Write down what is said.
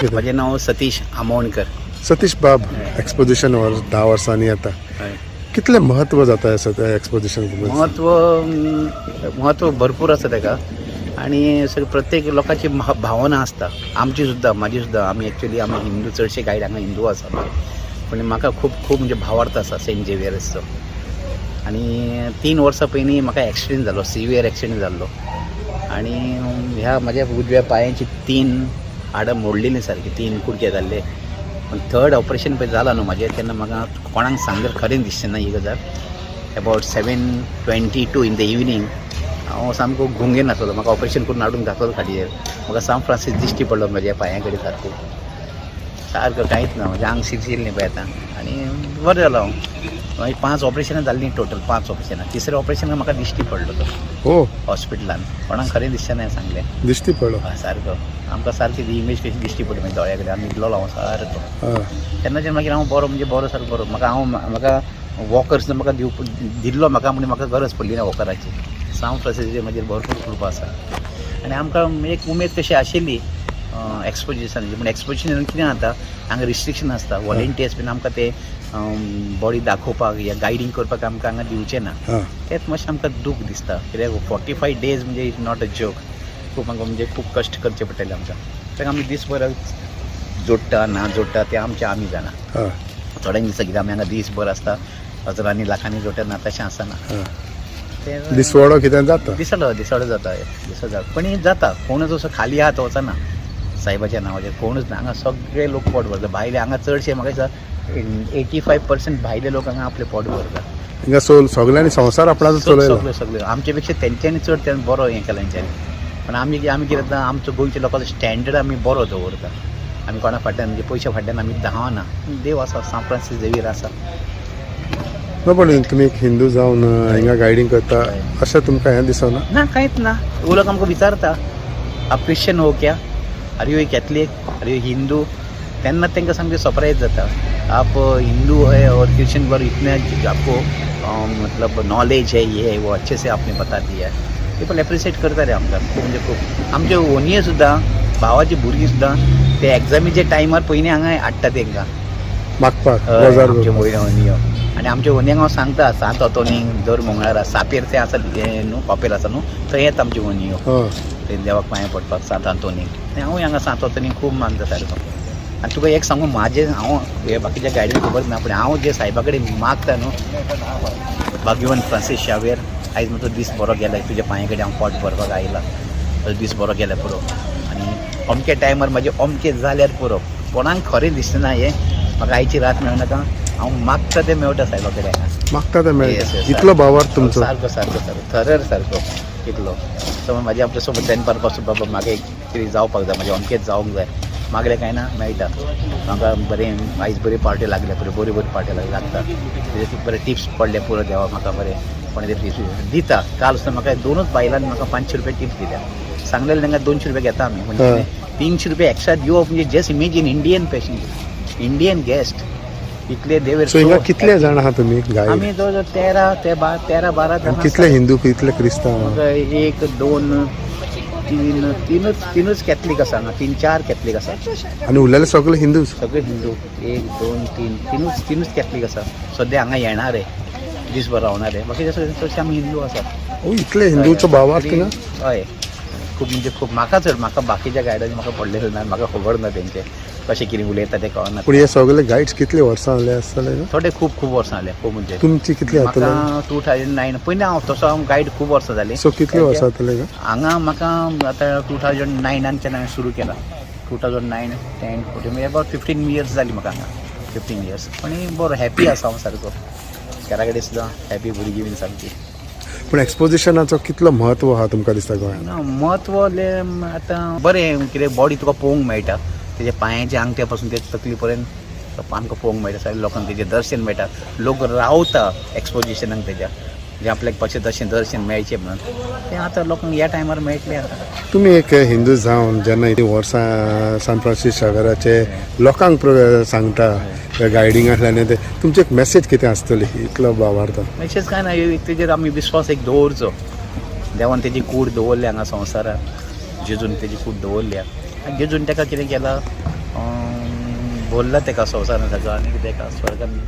कितें? माझे नाव सतीश आमोणकर. सतीश बाब, एक्सपोजिशन 10 वर्सांनी येता. कितले महत्व जाता ह्या एक्सपोजिशन? महत्व भरपूर आसा ताका आणि सगळे प्रत्येक लोकांची भावना आसता. आमची सुद्दां, म्हाजी सुद्दां. आमी एक्चुअली आमी हिंदू, चडशे गायड हांगा हिंदू आसा, पण म्हाका खूब म्हणजे भावार्थ आसा सेंट झेवियर्सचो. आणि 3 वर्सां पयलीं म्हाका एक्सिडेंट जालो, सिवियर एक्सिडेंट जाल्लो आणि ह्या म्हाज्या उजव्या पांयाची 3 हाडां मोडलेलीं सारकी, 3 कुडके जाल्ले. पण 3rd ऑपरेशन पळय जालां न्हू म्हाजें, तेन्ना म्हाका कोणाक सांगल्यार खरें दिसचें ना ही गजाल. अबावट 7:22 इन द इवनिंग हांव सामको गुंगेन आसलो. म्हाका ऑपरेशन करून हाडून घातलो खाडयेर. म्हाका सान फ्रांसीस दिश्टी पडलो म्हाज्या पांया कडेन सारको कांयच ना, म्हाजें आंग शिरशिल्लें पळय आतां. आनी बरें जालो हांव. मागीर 5 ऑपरेशनां जाल्लीं टोटल, 5 ऑपरेशनां. 3रे ऑपरेशन म्हाका दिश्टी पडलो तो हो हॉस्पिटलान. कोणाक खरें दिसचें ना सांगलें. दिश्टी पडलो सारको आमकां सारकी ती इमेज कशी दिश्टी पडली मागीर दोळ्या कडेन. आमी न्हिदलो हांव सारको. तेन्नाच्यान मागीर हांव बरो म्हणजे बरो सारको बरो. म्हाका वॉकर्स म्हाका दिल्लो म्हणजे म्हाका गरज पडली ना वॉकराची. सान फ्रांसीस म्हाजेर भरपूर कृपा आसा. आनी आमकां एक उमेद कशी आशिल्ली एक्सपोजिशनाची. पूण एक्सपोजिशनान कितें जाता, हांगा रिस्ट्रिक्शन आसता. वॉलंटियर्स बीन आमकां ते बॉडी दाखोवपाक या गायडींग करपाक आमकां हांगा दिवचे ना. तेंच मातशें आमकां दूख दिसता. कित्याक 45 days म्हणजे इट नॉट अ जोक. खूब आमकां म्हणजे खूब कश्ट करचे पडटले आमकां. ताका आमी दीसभर जोडटा ना जोडटा तें आमी जाणा. थोड्यांक दिसता कितें आमी हांगा दीसभर आसता, हजारांनी लाखांनी जोडटा ना, तशें आसना. दिसवडो कितें जाता, दिसवडो जाता. पण हे जाता. कोणूच असो खाली हात वचना सायबाच्या नांवाचेर. कोणूच ना. हांगा सगळे लोक पोट भरता. भायले हांगा चडशे म्हाका दिसता 85% भायले लोक हांगा आपले पोट भरता. हिंगा सगळ्यांनी संवसार आपणाचो चलयला. सगळे आमचे पेक्षा तेंच्यांनी चड तें बरो हें केलां तेंच्यांनी. पण आमी कितें जाता, आमचो गोंयच्या लोकांचो स्टँडर्ड आमी बरो दवरता. आमी कोणा फाटल्यान म्हणजे पयशे फाटल्यान आमी धांवना. देव आसा, सान फ्रांसीस झेवियर आसा. पण तुमी एक हिंदू जावन हिंगा गायडींग करता अशें तुमकां हें दिसना? ना, कांयच ना. लोक आमकां विचारता, आप क्रिश्चन हो क्या, are you a Catholic, are you Hindu. तेन्ना तांकां सामकें सरप्रायज जाता. आप हिंदू है और क्रिश्चन पर इतने आपको मतलब नॉलेज है, ये है वो, अच्छे से आपने बता दिया है. पीपल एप्रिशिएट करता रे आमकां खूब म्हणजे खूब. आमचे ओनये सुद्दां, भावाची भुरगीं सुद्दां ते एग्जामीच्या टायमार पयलीं हांगा हाडटा तांकां मागपाक आमचे ओनयो. आनी आमच्या ओनयांक हांव सांगता, सांत ऑतोनींग दर मंगळारा सापेर तें आसा न्हू, कॉपेर आसा न्हू, थंय येता आमचे ओनयो ते देवाक पांया पडपाक सांत ऑतोनींग. हांवूय हांगा सांत ऑतोनींग खूब मानता सारको. आनी तुका एक सांगू, म्हाजें हांव हे बाकीच्या गायडीन खबर ना, पूण हांव जे सायबा कडेन मागता न्हू, भाग्यवान फ्रांसीस शावेर, आयज म्हजो दीस बरो गेला, तुज्या पांया कडेन हांव पोट भरपाक आयला, म्हजो दीस बरो गेला पुरो. आनी अमके टायमार म्हाजें अमकें जाल्यार पुरो. कोणाक खरें दिसना हें, म्हाका आयची रात मेळनाका, हांव मागता तें मेळटा सायबा कडेन हांगा. मागता तें मेळटा. इतलो भावार्थ तुमचो. सारको थरर सारको इतलो. समज म्हाजे आपल्या सोबत टेन पर्पज बाबा म्हाका एक कितें जावपाक जाय, म्हाजें अमकेंच जावंक जाय, मागलें कांय ना, मेळटा. म्हाका बरें आयज बरी पार्टी लागल्या, बरी पार्टी लागता. तेजे बरे टिप्स पडले पुरो देवा म्हाका बरें. कोणी ते टिप्स दिता. काल सुद्दां म्हाका 2 बायलांनी म्हाका 500 रुपया टिप्स दिल्या. सांगलेलें तांकां 200 रुपया घेता आमी, म्हणजे 300 रुपया एक्स्ट्रा दिवप म्हणजे just imagine Indian patient, Indian guest इतले देवेर. सो हिंगा कितले जाण आहा तुमी गायड? आमी जवळ 13-12 जाण. कितले हिंदू कितले क्रिस्तांव? 1 2 3 कॅथलीक आसा हांगा, 3-4 कॅथलीक आसा. आनी उरलेले सगळे हिंदू? सगळे हिंदू. 1 2 3 कॅथलीक आसा. सद्या हांगा येणारे, दीसभर रावणारे. बाकी चडशे आमी हिंदू आसा. इतले हिंदूचो भावार्थ थिंगा? हय, खूब म्हणजे खूब. म्हाका चड, म्हाका बाकीच्या गायडांनी म्हाका पडलेले ना, म्हाका खबर ना तेंचे कशें कितें उलयता तें कळना. पूण हे सगळे गायड्स कितले वर्सां जाले आसतले? थोडे खूब वर्सां जाले. खूब म्हणजे तुमची कितली जातले? म्हाका 2009 पयलीं हांव तसो गायड खूब वर्सां जाली. सो कितले वर्सां जातले हांगा? म्हाका आतां 2009 हांवें सुरू केला. 2009, 10, 14 म्हणजे अबावट 15 years जाली म्हाका हांगा. 15 years. पण बरो हॅपी आसा हांव सारको. घरा कडेन सुद्दां हॅपी भुरगीं बीन सारकी. पूण एक्सपोजिशनाचो कितलो महत्व आहा तुमकां दिसता गोंयांत? महत्व आतां बरें कितें बॉडी तुका पळोवंक मेळटा. तेजे पांयाच्या आंगठ्या पासून ते तकली पर्यंत आमकां पळोवंक मेळटा. सगळ्या लोकांक तेजें दर्शन मेळटा. लोक रावता एक्सपोजिशनाक तेज्या, जे आपल्याक पक्षी तशें दर्शन मेळचें म्हणून. तें आतां लोकांक ह्या टायमार मेळटलें. तुमी एक हिंदू जावन जेन्ना इतलीं वर्सां सान फ्रांसीस शावेराचे लोकांक सांगता गायडिंगांतल्यान, ते तुमची एक मेसेज कितें आसतली इतलो भावार्थ? मेसेज कांय ना, तेजेर आमी विश्वास एक दवरचो. देवान तेजी कूड दवरल्या हांगा संवसारांत. जेजून तेजी कूड दवरल्या. आनी जेजून ताका कितें केलां, बोलला तेका संवसारान सगळं आनी कितें स्वर्गान